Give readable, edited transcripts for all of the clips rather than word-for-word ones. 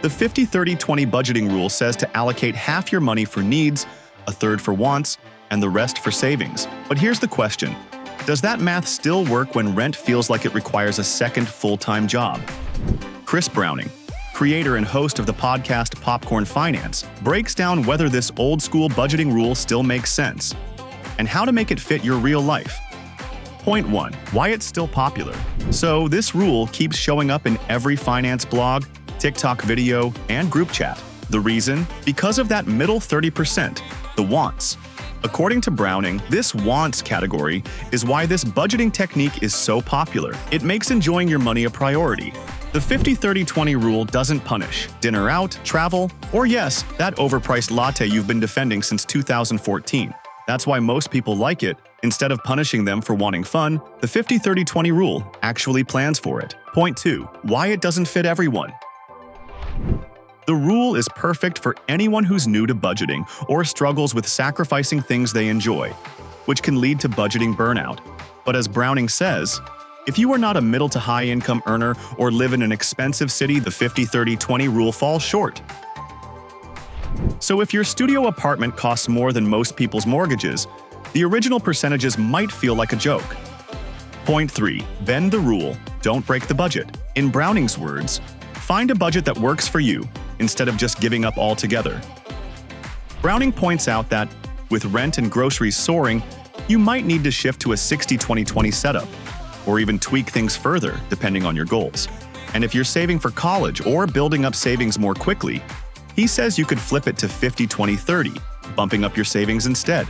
The 50-30-20 budgeting rule says to allocate half your money for needs, a third for wants, and the rest for savings. But here's the question. Does that math still work when rent feels like it requires a second full-time job? Chris Browning, creator and host of the podcast Popcorn Finance, breaks down whether this old-school budgeting rule still makes sense and how to make it fit your real life. Point 1. Why it's still popular. So this rule keeps showing up in every finance blog, TikTok video, and group chat. The reason? Because of that middle 30%, the wants. According to Browning, this wants category is why this budgeting technique is so popular. It makes enjoying your money a priority. The 50-30-20 rule doesn't punish dinner out, travel, or yes, that overpriced latte you've been defending since 2014. That's why most people like it. Instead of punishing them for wanting fun, the 50-30-20 rule actually plans for it. Point 2. Why it doesn't fit everyone. The rule is perfect for anyone who's new to budgeting or struggles with sacrificing things they enjoy, which can lead to budgeting burnout. But as Browning says, if you are not a middle to high income earner or live in an expensive city, the 50-30-20 rule falls short. So if your studio apartment costs more than most people's mortgages, the original percentages might feel like a joke. Point 3. Bend the rule, don't break the budget. In Browning's words, find a budget that works for you instead of just giving up altogether. Browning points out that, with rent and groceries soaring, you might need to shift to a 60-20-20 setup, or even tweak things further depending on your goals. And if you're saving for college or building up savings more quickly, he says you could flip it to 50-20-30, bumping up your savings instead.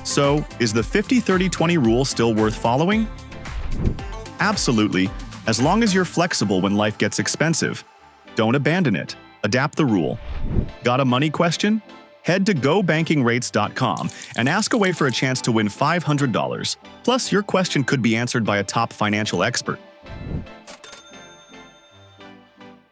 So, is the 50-30-20 rule still worth following? Absolutely, as long as you're flexible when life gets expensive. Don't abandon it. Adapt the rule. Got a money question? Head to GoBankingRates.com and ask away for a chance to win $500. Plus, your question could be answered by a top financial expert.